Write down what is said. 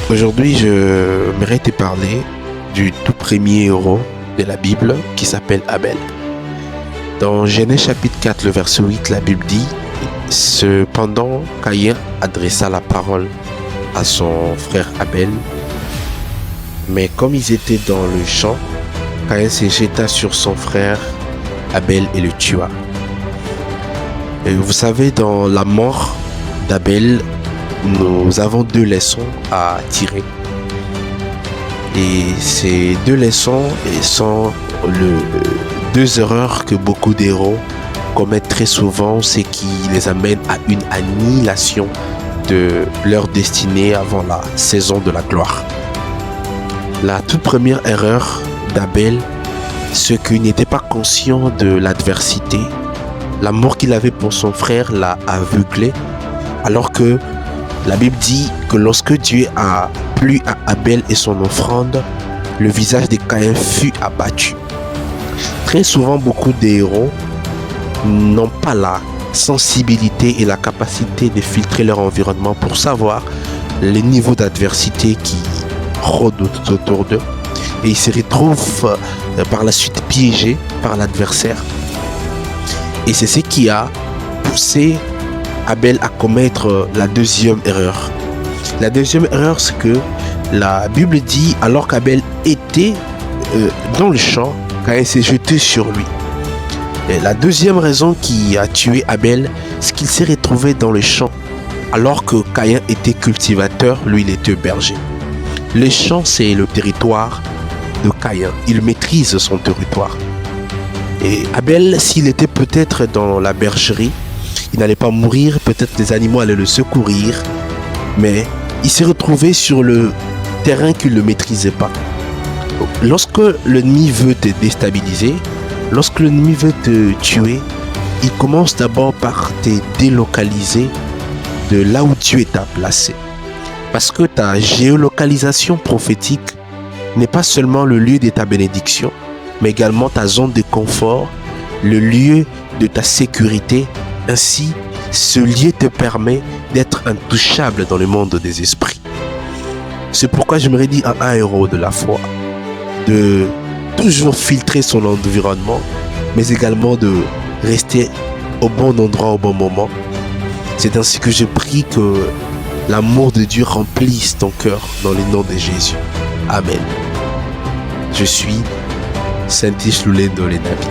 Aujourd'hui, je voudrais te parler du tout premier héros de la Bible qui s'appelle Abel. Dans Genèse chapitre 4, le verset 8, la Bible dit: Cependant, Caïn adressa la parole à son frère Abel, mais comme ils étaient dans le champ, Caïn se jeta sur son frère Abel et le tua. Et vous savez, dans la mort d'Abel, nous avons deux leçons à tirer. Et ces deux leçons sont deux erreurs que beaucoup d'héros commettent très souvent, ce qui les amène à une annihilation de leur destinée avant la saison de la gloire. La toute première erreur d'Abel, c'est qu'il n'était pas conscient de l'adversité. L'amour qu'il avait pour son frère l'a aveuglé, alors que la Bible dit que lorsque Dieu a plu à Abel et son offrande, le visage de Caïn fut abattu. Très souvent, beaucoup de héros n'ont pas la sensibilité et la capacité de filtrer leur environnement pour savoir les niveaux d'adversité qui rôdent autour d'eux. Et ils se retrouvent par la suite piégés par l'adversaire. Et c'est ce qui a poussé Abel à commettre la deuxième erreur. La deuxième erreur, c'est que la Bible dit, alors qu'Abel était dans le champ, Caïn s'est jeté sur lui. Et la deuxième raison qui a tué Abel, c'est qu'il s'est retrouvé dans le champ, alors que Caïn était cultivateur, lui il était berger. Le champ, c'est le territoire de Caïn. Il maîtrise son territoire. Et Abel, s'il était peut-être dans la bergerie, il n'allait pas mourir, peut-être les animaux allaient le secourir, mais il s'est retrouvé sur le terrain qu'il ne maîtrisait pas. Lorsque l'ennemi veut te déstabiliser, lorsque l'ennemi veut te tuer, il commence d'abord par te délocaliser de là où Dieu t'a placé. Parce que ta géolocalisation prophétique n'est pas seulement le lieu de ta bénédiction, mais également ta zone de confort, le lieu de ta sécurité. Ainsi, ce lieu te permet d'être intouchable dans le monde des esprits. C'est pourquoi j'aimerais dire à un héros de la foi de toujours filtrer son environnement, mais également de rester au bon endroit au bon moment. C'est ainsi que je prie que l'amour de Dieu remplisse ton cœur dans le nom de Jésus. Amen. Je suis Saint-Ish Loulendo Lenabi.